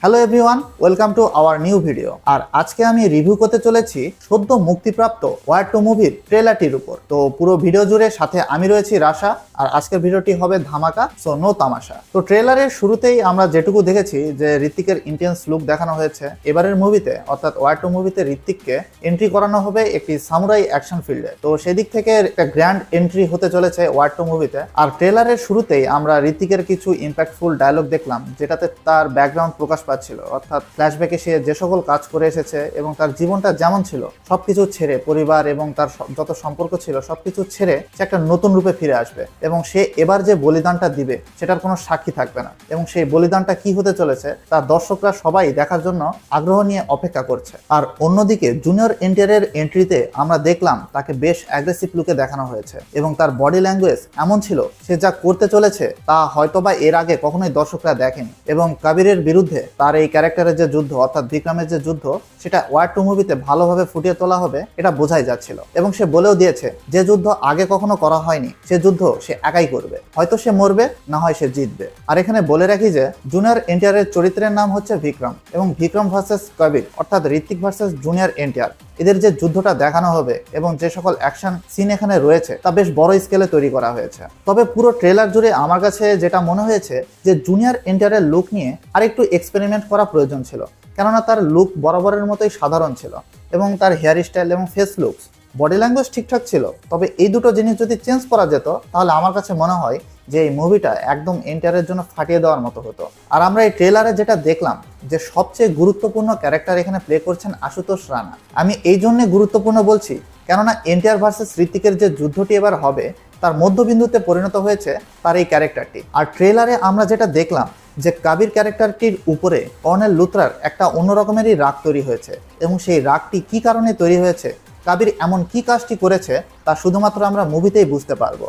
Hello everyone, welcome to our new video. আর আজকে আমি রিভিউ করতে চলেছি সদ্য মুক্তিপ্রাপ্ত ওয়ার টু মুভির ট্রেলারটির উপর। তো পুরো ভিডিও জুড়ে সাথে আমি রয়েছি রাশা, আর আজকের ভিডিওটি হবে ধামাকা, সো নো তামাশা। তো ট্রেলারের শুরুতেই আমরা যেটুকু দেখেছি যে ঋত্বিকের ইন্টেন্স লুক দেখানো হয়েছে। এবারের মুভিতে অর্থাৎ ওয়ার টু মুভিতে ঋত্বিককে এন্ট্রি করানো হবে একটি সামুরাই অ্যাকশন ফিল্ডে। তো সেদিক থেকে একটা গ্র্যান্ড এন্ট্রি হতে চলেছে ওয়ার টু মুভিতে। আর ট্রেলারের শুরুতেই আমরা ঋত্বিকের কিছু ইম্প্যাক্টফুল ডায়লগ দেখলাম, যেটাতে তার ব্যাকগ্রাউন্ড প্রকাশ পাচ্ছিল, অর্থাৎ ফ্ল্যাশব্যাকে সে যে সকল কাজ করে এসেছে এবং তার জীবনটা যেমন ছিল সবকিছু ছেড়ে, পরিবার এবং তার যত সম্পর্ক ছিল সবকিছু ছেড়ে সে একটা নতুন রূপে ফিরে আসবে এবং সে এবার যে বলিদানটা দিবে সেটার কোনো সাক্ষী থাকবে না। এবং সেই বলিদানটা কি হতে চলেছে তা দর্শকরা সবাই দেখার জন্য আগ্রহ নিয়ে অপেক্ষা করছে। আর অন্যদিকে জুনিয়র এনটিআরের এন্ট্রিতে আমরা দেখলাম তাকে বেশ অ্যাগ্রেসিভ লুকে দেখানো হয়েছে এবং তার বডি ল্যাঙ্গুয়েজ এমন ছিল সে যা করতে চলেছে তা হয়তোবা এর আগে কখনোই দর্শকরা দেখেনি। এবং কাবিরের বিরুদ্ধে তার এই ক্যারেক্টারের যে যুদ্ধ অর্থাৎ বিক্রমের যে যুদ্ধ সেটা ওয়ার টু মুভিতে ভালোভাবে ফুটিয়ে তোলা হবে এটা বোঝাই যাচ্ছিল। এবং সে বলেও দিয়েছে যে যুদ্ধ আগে কখনো করা হয়নি সে যুদ্ধ সে একাই করবে, হয়তো সে মরবে না হয় সে জিতবে। আর এখানে বলে রাখি যে জুনিয়র এনটিআরের চরিত্রের নাম হচ্ছে বিক্রম এবং বিক্রম ভার্সেস কবির অর্থাৎ ঋত্বিক ভার্সেস জুনিয়র এনটিআর, এদের যে যুদ্ধটা দেখানো হবে এবং যে সকল অ্যাকশন সিন এখানে রয়েছে তা বেশ বড় স্কেলে তৈরি করা হয়েছে। তবে পুরো ট্রেলার জুড়ে আমার কাছে যেটা মনে হয়েছে যে জুনিয়র এনটিআরের লুক নিয়ে আরেকটু এক্সপেরিমেন্ট করা প্রয়োজন ছিল, কেননা তার লুক বরাবরের মতোই সাধারণ ছিল এবং তার হেয়ার স্টাইল এবং ফেস লুকস, বডি ল্যাঙ্গুয়েজ ঠিকঠাক ছিল। তবে এই দুটো জিনিস যদি চেঞ্জ করা যেত তাহলে আমার কাছে মনে হয় যে এই মুভিটা একদম এনটিআরের জন্য ফাটিয়ে দেওয়ার মতো হতো। আর আমরা এই ট্রেলারে যেটা দেখলাম যে সবচেয়ে গুরুত্বপূর্ণ ক্যারেক্টার এখানে প্লে করছেন আশুতোষ রানা। আমি এই জন্যে গুরুত্বপূর্ণ বলছি কেননা এনটিআর ভার্সেস ঋত্বিকের যে যুদ্ধটি এবার হবে তার মধ্যবিন্দুতে পরিণত হয়েছে তার এই ক্যারেক্টারটি। আর ট্রেলারে আমরা যেটা দেখলাম যে কাবির ক্যারেক্টারটির উপরে কর্নেল লুথরার একটা অন্য রকমেরই রাগ তৈরি হয়েছে এবং সেই রাগটি কি কারণে তৈরি হয়েছে, কাবির এমন কি কাজটি করেছে তা শুধুমাত্র আমরা মুভিতেই বুঝতে পারবো।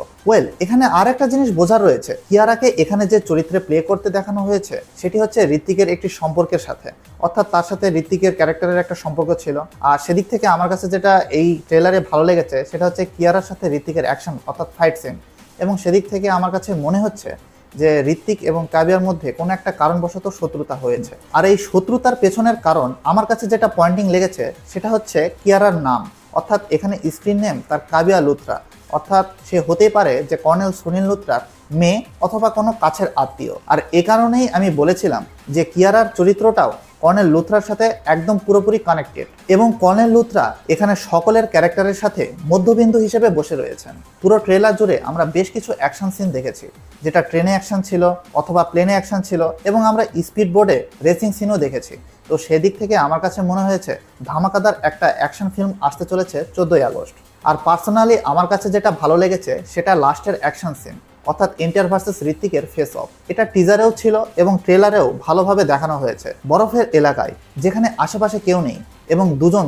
এখানে আর একটা জিনিস বোঝার রয়েছে, কিয়ারাকে এখানে যে চরিত্রে প্লে করতে দেখানো হয়েছে সেটি হচ্ছে ঋত্বিকের একটি সম্পর্কের সাথে, অর্থাৎ তার সাথে ঋত্বিকের ক্যারেক্টারের একটা সম্পর্ক ছিল। আর সেদিক থেকে আমার কাছে যেটা এই ট্রেলারে ভালো লেগেছে সেটা হচ্ছে কিয়ারার সাথে ঋত্বিকের অ্যাকশন অর্থাৎ ফাইট সিন। এবং সেদিক থেকে আমার কাছে মনে হচ্ছে যে ঋত্বিক এবং কাবিয়ার মধ্যে কোনো একটা কারণবশত শত্রুতা হয়েছে। আর এই শত্রুতার পেছনের কারণ আমার কাছে যেটা পয়েন্টিং লেগেছে সেটা হচ্ছে কিয়ারার নাম, অর্থাৎ এখানে স্ক্রিন নেম তার কাবিয়া লুথরা, অর্থাৎ সে হতেই পারে যে কর্নেল সুনীল লুথরার মেয়ে অথবা কোনো কাছের আত্মীয়। আর এ কারণেই আমি বলেছিলাম যে কিয়ারার চরিত্রটাও কর্নেল লুথরার সাথে একদম পুরোপুরি কানেক্টেড এবং কর্নেল লুথরা এখানে সকলের ক্যারেক্টারের সাথে মধ্যবিন্দু হিসেবে বসে রয়েছেন। পুরো ট্রেলার জুড়ে আমরা বেশ কিছু অ্যাকশন সিন দেখেছি, যেটা ট্রেনে অ্যাকশন ছিল অথবা প্লেনে অ্যাকশন ছিল এবং আমরা স্পিড বোর্ডে রেসিং সিনও দেখেছি। তো সেদিক থেকে আমার কাছে মনে হয়েছে ধামাকাদার একটা অ্যাকশন ফিল্ম আসতে চলেছে 14ই আগস্ট। আর পার্সোনালি আমার কাছে যেটা ভালো লেগেছে সেটা লাস্টের অ্যাকশন সিন, অর্থাৎ এনটিআর ভার্সেস ঋত্বিকের ফেস অফ। এটা টিজারেও ছিল এবং ট্রেলারেও ভালোভাবে দেখানো হয়েছে বরফের এলাকায় যেখানে আশেপাশে কেউ নেই এবং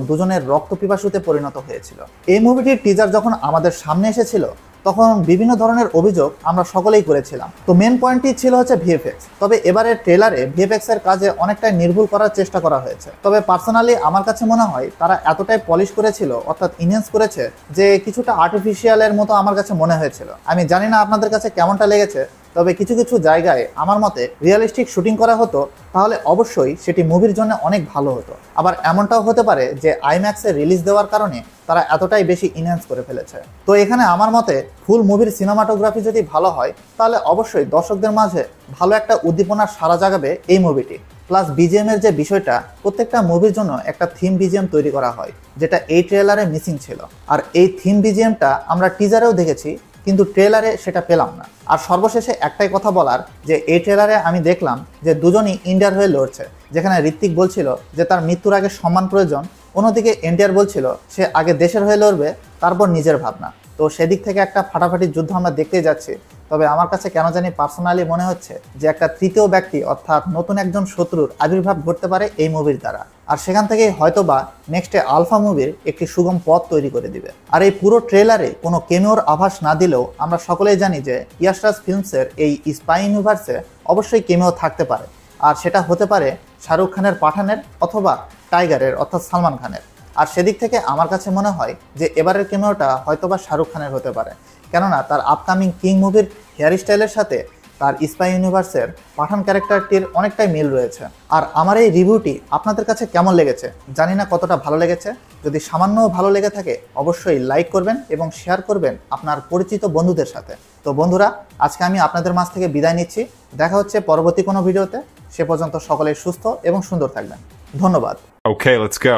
দুজনের রক্ত পিপাসুতে পরিণত হয়েছিল। এই মুভিটির টিজার যখন আমাদের সামনে এসেছিল তখন বিভিন্ন ধরনের অভিযোগ আমরা সকলেই করেছিলাম। তো মেন পয়েন্টটি ছিল হচ্ছে ভিএফএক্স। তবে এবারের ট্রেলারে ভিএফএক্স এর কাজে অনেকটাই নির্ভুল করার চেষ্টা করা হয়েছে। তবে পার্সোনালি আমার কাছে মনে হয় তারা এতটাই পলিশ করেছিল অর্থাৎ ইনহ্যান্স করেছে যে কিছুটা আর্টিফিশিয়ালের মতো আমার কাছে মনে হয়েছিল। আমি জানি না আপনাদের কাছে কেমনটা লেগেছে, তবে কিছু কিছু জায়গায় আমার মতে রিয়েলিস্টিক শুটিং করা হতো তাহলে অবশ্যই সেটি মুভির জন্য অনেক ভালো হতো। আবার এমনটাও হতে পারে যে আইম্যাক্সে রিলিজ দেওয়ার কারণে তারা এতটাই বেশি ইনহ্যান্স করে ফেলেছে। তো এখানে আমার মতে ফুল মুভির সিনেমাটোগ্রাফি যদি ভালো হয় তাহলে অবশ্যই দর্শকদের মাঝে ভালো একটা উদ্দীপনার সাড়া জাগাবে এই মুভিটি। প্লাস বিজিএম এর যে বিষয়টা, প্রত্যেকটা মুভির জন্য একটা থিম বিজিএম তৈরি করা হয় যেটা এই ট্রেলারে মিসিং ছিল। আর এই থিম বিজিএমটা আমরা টিজারেও দেখেছি কিন্তু ট্রেলারে সেটা পেলাম না। আর সর্বশেষে একটাই কথা বলার যে এই ট্রেলারে আমি দেখলাম যে দুজনই ইন্ডিয়ার হয়ে লড়ছে, যেখানে ঋত্বিক বলছিল যে তার মৃত্যুর আগে সম্মান প্রয়োজন, অন্যদিকে এনটিআর বলছিল সে আগে দেশের হয়ে লড়বে তারপর নিজের ভাবনা। তো সেদিক থেকে একটা ফাটাফাটি যুদ্ধ আমরা দেখতেই যাচ্ছি। তবে আমার কাছে কেন জানি পার্সোনালি মনে হচ্ছে যে একটা তৃতীয় ব্যক্তি অর্থাৎ নতুন একজন শত্রুর আবির্ভাব ঘটতে পারে এই মুভির দ্বারা। আর সেখান থেকেই হয়তোবা নেক্সটে আলফা মুভির একটি সুগম পথ তৈরি করে দিবে। আর এই পুরো ট্রেলারে কোনো কেমিওর আভাস না দিলেও আমরা সকলেই জানি যে ইয়াশ রাজ ফিল্মসের এই স্পাই ইউনিভার্সে অবশ্যই কেমিও থাকতে পারে। আর সেটা হতে পারে শাহরুখ খানের পাঠানের অথবা টাইগারের অর্থাৎ সালমান খানের। আর সেদিক থেকে আমার কাছে মনে হয় যে এবারের কেমিওটা হয়তোবা শাহরুখ খানের হতে পারে, কেননা তার আপকামিং কিং মুভির হেয়ার স্টাইলের সাথে তার স্পাই ইউনিভার্সের পাঠান ক্যারেক্টারটির অনেকটাই মিল রয়েছে। আর আমার এই রিভিউটি আপনাদের কাছে কেমন লেগেছে জানি না, কতটা ভালো লেগেছে। যদি সামান্যও ভালো লেগে থাকে অবশ্যই লাইক করবেন এবং শেয়ার করবেন আপনার পরিচিত বন্ধুদের সাথে। তো বন্ধুরা, আজকে আমি আপনাদের মাঝ থেকে বিদায় নিচ্ছি। দেখা হচ্ছে পরবর্তী কোনো ভিডিওতে। সে পর্যন্ত সকলেই সুস্থ এবং সুন্দর থাকবেন। ধন্যবাদ। Okay, let's go.